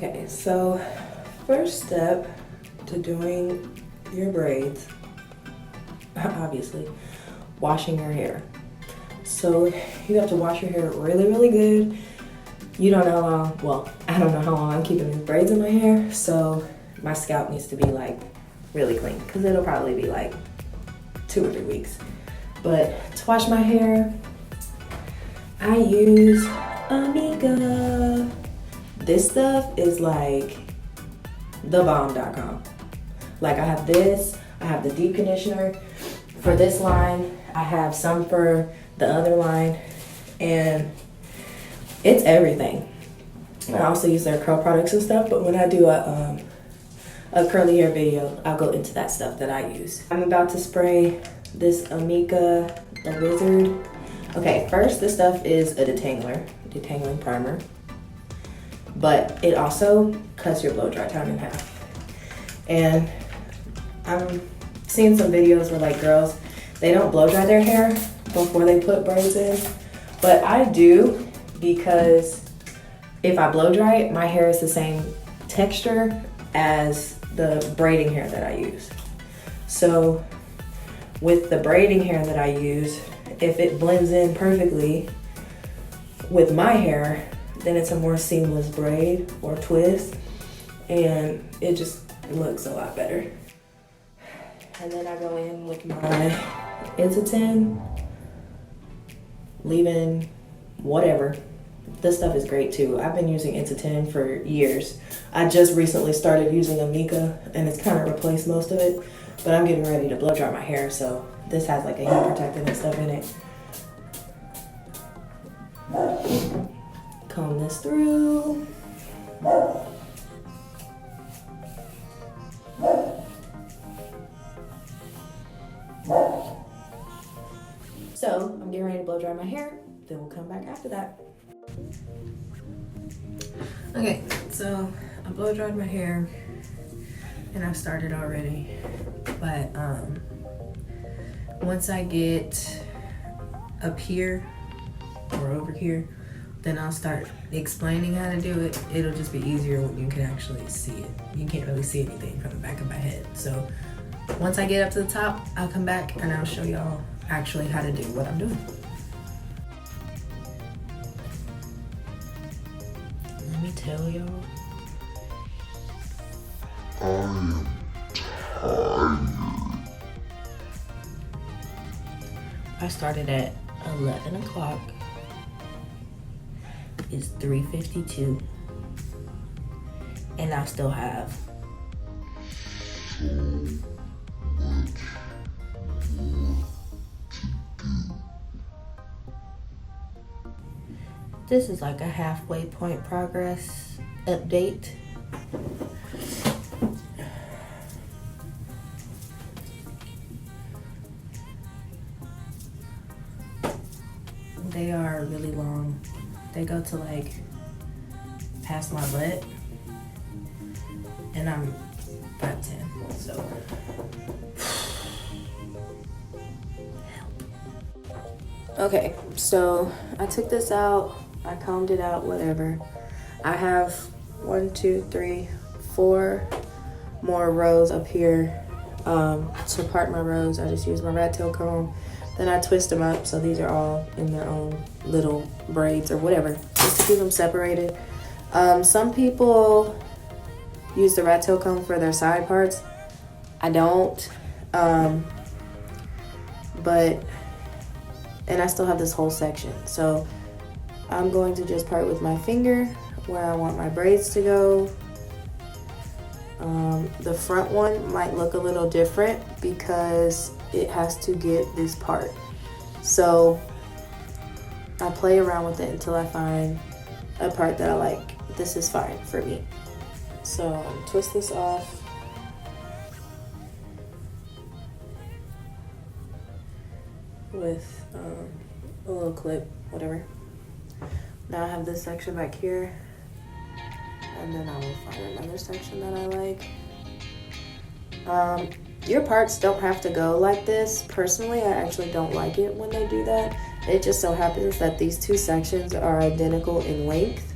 Okay, so first step to doing your braids, obviously, washing your hair. So you have to wash your hair really, really good. You don't know how long, well, I don't know how long I'm keeping these braids in my hair, so my scalp needs to be like really clean because it'll probably be like 2 or 3 weeks. But to wash my hair, I use AMIKA. This stuff is like thebomb.com. Like I have this, I have the deep conditioner for this line, I have some for the other line, and it's everything. I also use their curl products and stuff, but when I do a curly hair video, I'll go into that stuff that I use. I'm about to spray this AMIKA The Wizard. Okay, first, this stuff is a detangling primer, but it also cuts your blow dry time in half. And I'm seeing some videos where like girls, they don't blow dry their hair before they put braids in, but I do, because if I blow dry it, my hair is the same texture as the braiding hair that I use. So with the braiding hair that I use, if it blends in perfectly with my hair, then it's a more seamless braid or twist, and it just looks a lot better. And then I go in with my Insta-10, leave-in, whatever. This stuff is great too. I've been using Insta-10 for years. I just recently started using AMIKA, and it's kind of replaced most of it, but I'm getting ready to blow dry my hair, so this has like a heat protectant and stuff in it. Comb this through. So I'm getting ready to blow dry my hair, then we'll come back after that. Okay, so I blow dried my hair and I've started already, but once I get up here or over here, then I'll start explaining how to do it. It'll just be easier when you can actually see it. You can't really see anything from the back of my head. So once I get up to the top, I'll come back and I'll show y'all actually how to do what I'm doing. Let me tell y'all, I am tired. I started at 11 o'clock. It's 3:52, and I still have so much more to do. This is like a halfway point progress update. They are really long. They go to like past my butt, and I'm 5'10", so help. Okay, so I took this out, I combed it out, whatever. I have 1, 2, 3, 4 more rows up here. To part my rows, I just use my rat tail comb. Then I twist them up, so these are all in their own little braids or whatever, just to keep them separated. Some people use the rat tail comb for their side parts. I don't, and I still have this whole section. So I'm going to just part with my finger where I want my braids to go. The front one might look a little different because it has to get this part. So I play around with it until I find a part that I like. This is fine for me. So twist this off. With a little clip, whatever. Now I have this section back here, and then I will find another section that I like. Your parts don't have to go like this. Personally, I actually don't like it when they do that. It just so happens that these two sections are identical in length.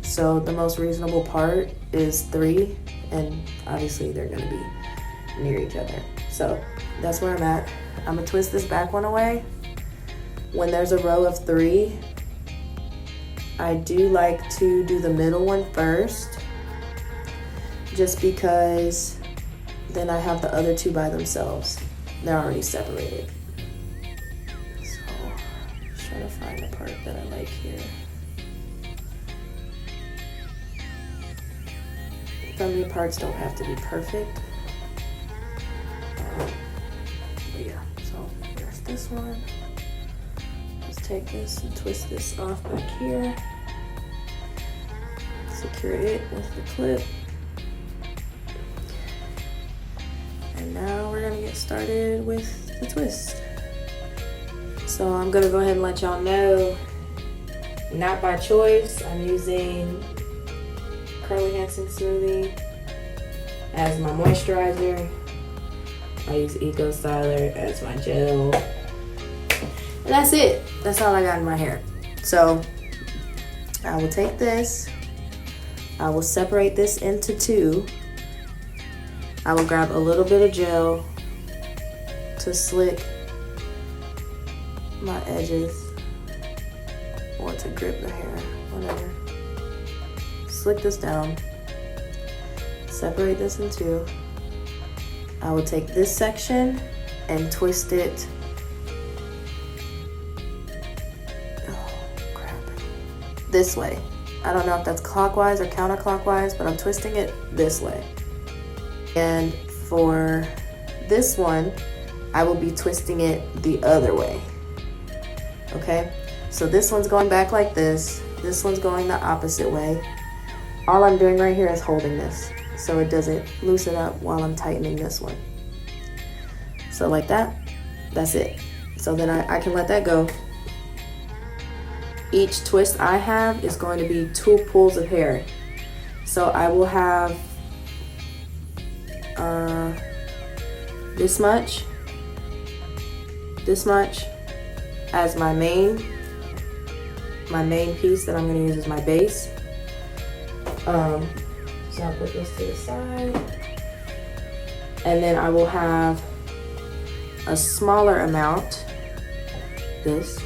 So the most reasonable part is 3, and obviously they're gonna be near each other. So that's where I'm at. I'm gonna twist this back one away. When there's a row of 3, I do like to do the middle one first, just because then I have the other 2 by themselves. They're already separated. So just trying to find the part that I like here. Some of your parts don't have to be perfect. But yeah, so there's this one. Let's take this and twist this off back here. Secure it with the clip. And now we're gonna get started with the twist. So I'm gonna go ahead and let y'all know, not by choice, I'm using Curly Hansen Smoothie as my moisturizer. I use EcoStyler as my gel. And that's it. That's all I got in my hair. So I will take this. I will separate this into 2. I will grab a little bit of gel to slick my edges or to grip the hair, whatever. Slick this down, separate this in 2. I will take this section and twist it, this way. I don't know if that's clockwise or counterclockwise, but I'm twisting it this way. And for this one, I will be twisting it the other way. Okay, so this one's going back like this one's going the opposite way. All I'm doing right here is holding this so it doesn't loosen up while I'm tightening this one. So like that, that's it. So then I can let that go. Each twist I have is going to be 2 pulls of hair. So I will have this much as my main piece that I'm going to use as my base. So I'll put this to the side, and then I will have a smaller amount, this,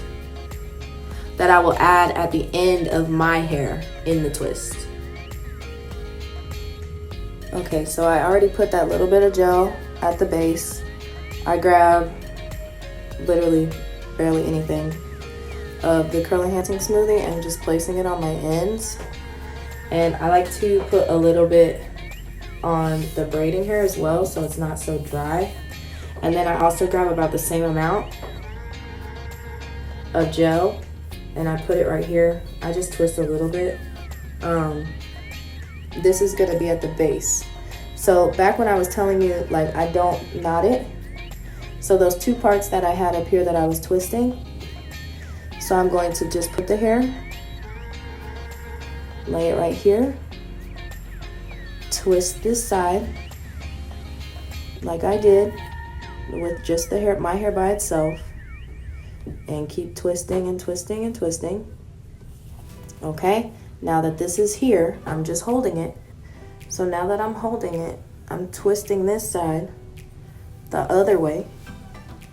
that I will add at the end of my hair in the twist. Okay, so I already put that little bit of gel at the base. I grab literally barely anything of the Curly Hansen Smoothie and just placing it on my ends. And I like to put a little bit on the braiding hair as well, so it's not so dry. And then I also grab about the same amount of gel and I put it right here. I just twist a little bit. This is gonna be at the base. So back when I was telling you, like, I don't knot it. So those 2 parts that I had up here that I was twisting. So I'm going to just put the hair, lay it right here, twist this side like I did with just the hair, my hair by itself, and keep twisting and twisting and twisting. Okay, now that this is here, I'm just holding it. So now that I'm holding it, I'm twisting this side the other way,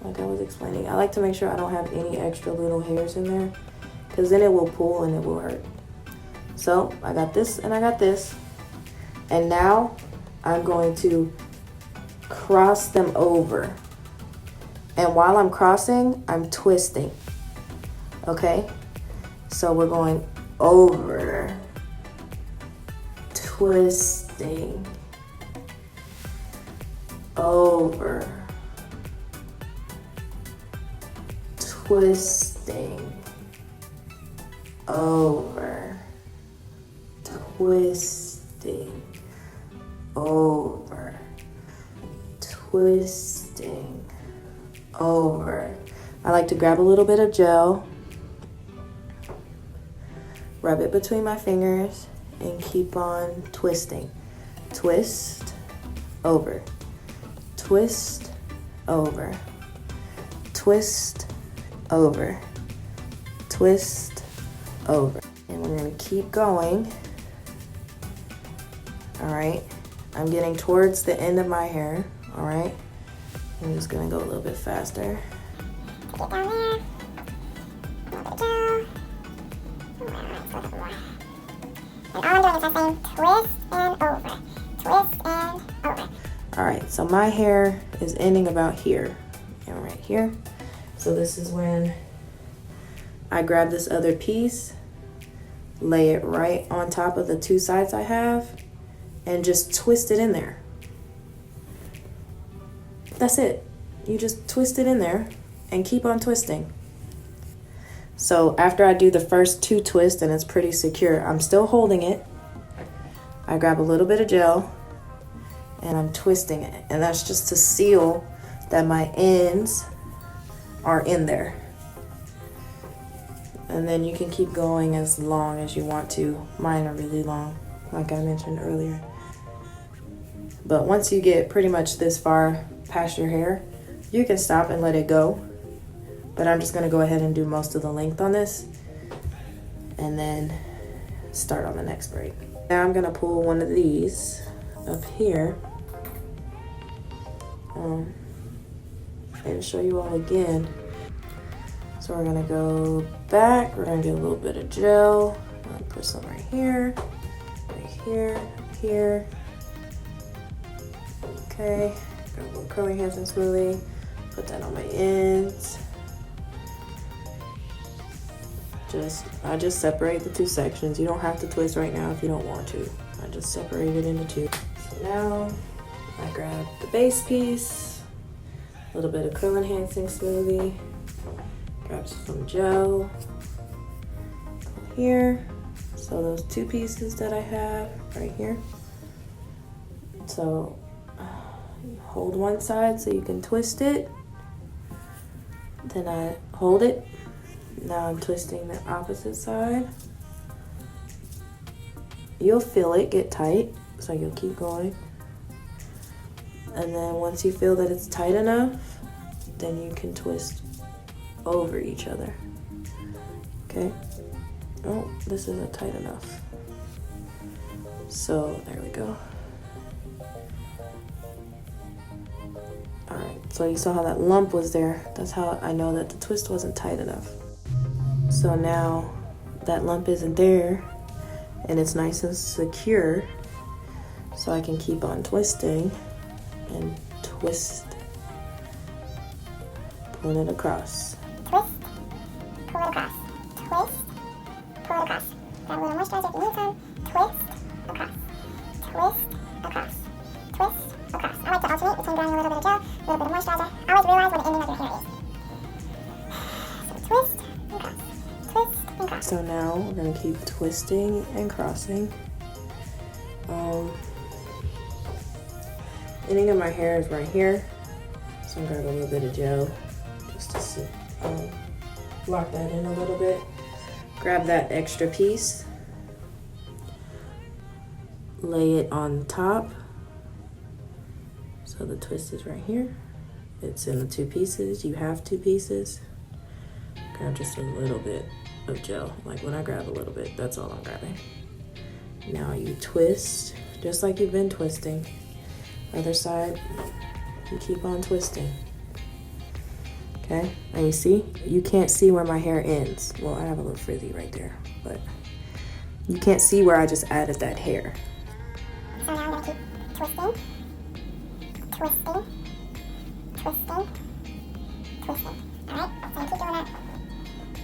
like I was explaining. I like to make sure I don't have any extra little hairs in there, because then it will pull and it will hurt. So I got this and I got this, and now I'm going to cross them over. And while I'm crossing, I'm twisting. Okay, so we're going over, twisting, over, twisting, over, twisting, over, twisting, over. I like to grab a little bit of gel, rub it between my fingers, and keep on twisting. Twist, over, twist, over, twist, over, twist, over. And we're gonna keep going All right, I'm getting towards the end of my hair. All right, I'm just gonna go a little bit faster. Get down there. A little bit more. And all I'm doing is I'm saying twist and over. Twist and over. All right, so my hair is ending about here and right here. So this is when I grab this other piece, lay it right on top of the two sides I have, and just twist it in there. That's it. You just twist it in there and keep on twisting. So after I do the first 2 twists and it's pretty secure, I'm still holding it. I grab a little bit of gel and I'm twisting it. And that's just to seal that my ends are in there. And then you can keep going as long as you want to. Mine are really long, like I mentioned earlier. But once you get pretty much this far past your hair, you can stop and let it go. But I'm just gonna go ahead and do most of the length on this and then start on the next braid. Now I'm gonna pull one of these up here and show you all again. So we're gonna go back, we're gonna get a little bit of gel. I'm gonna put some right here, here. Okay, got a little curling hands and smoothie. Put that on my ends. I just separate the 2 sections. You don't have to twist right now if you don't want to. I just separate it into 2. So now I grab the base piece, a little bit of curl enhancing smoothie, grab some gel here. So those 2 pieces that I have right here. So hold one side so you can twist it. Then I hold it. Now I'm twisting the opposite side. You'll feel it get tight, so you'll keep going. And then once you feel that it's tight enough, then you can twist over each other. Okay? Oh, this isn't tight enough. So there we go. Alright, so you saw how that lump was there. That's how I know that the twist wasn't tight enough. So now that lump isn't there and it's nice and secure, so I can keep on twisting and twist, pulling it across. Twist, pull it across. Twist, pull it across. Grab a little moisturizer if you need some. Twist, across. Twist, across. Twist, across. I like to alternate between grabbing a little bit of gel, a little bit of moisturizer. Always realize where the ending of your hair is. So twist, and cross. Twist, and cross. So now we're gonna keep twisting and crossing. Ending of my hair is right here. So I'm gonna grab a little bit of gel just to lock that in a little bit. Grab that extra piece, lay it on top. So the twist is right here. It's in the 2 pieces. You have 2 pieces. Grab just a little bit of gel. Like when I grab a little bit, that's all I'm grabbing. Now you twist, just like you've been twisting. Other side, you keep on twisting. Okay, and you see? You can't see where my hair ends. Well, I have a little frizzy right there, but you can't see where I just added that hair. So now I'm gonna keep twisting, twisting, twisting, twisting. Alright, so you keep doing that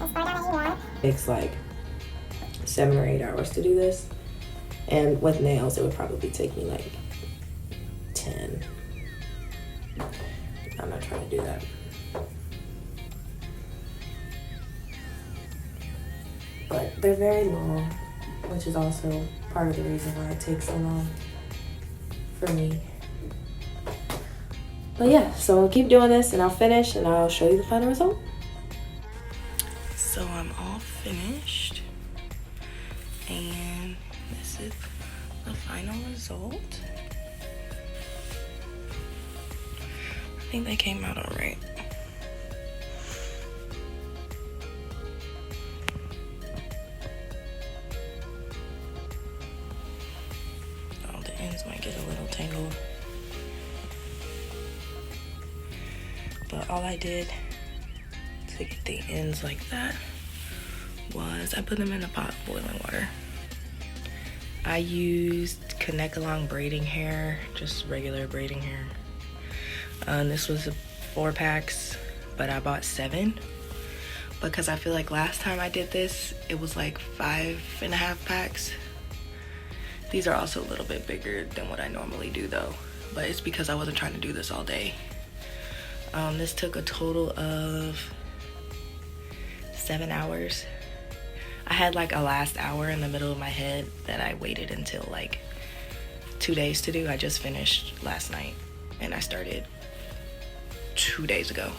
as far down as you want. It takes like 7 or 8 hours to do this. And with nails, it would probably take me like 10. I'm not trying to do that. But they're very long, which is also part of the reason why it takes so long for me. But yeah, so I'll keep doing this and I'll finish and I'll show you the final result. So I'm all finished and this is the final result. I think they came out all right. All the ends get a little tangled. But all I did to get the ends like that was I put them in a pot of boiling water. I used Kanekalon braiding hair, just regular braiding hair. This was 4 packs, but I bought 7 because I feel like last time I did this, it was like 5.5 packs. These are also a little bit bigger than what I normally do though, but it's because I wasn't trying to do this all day. This took a total of 7 hours. I had like a last hour in the middle of my head that I waited until like 2 days to do. I just finished last night and I started 2 days ago.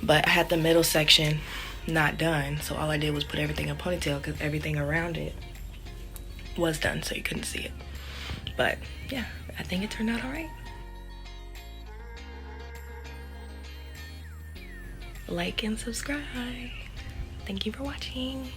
But I had the middle section not done, so all I did was put everything in a ponytail because everything around it was done, so you couldn't see it. But yeah, I think it turned out all right. Like and subscribe. Thank you for watching.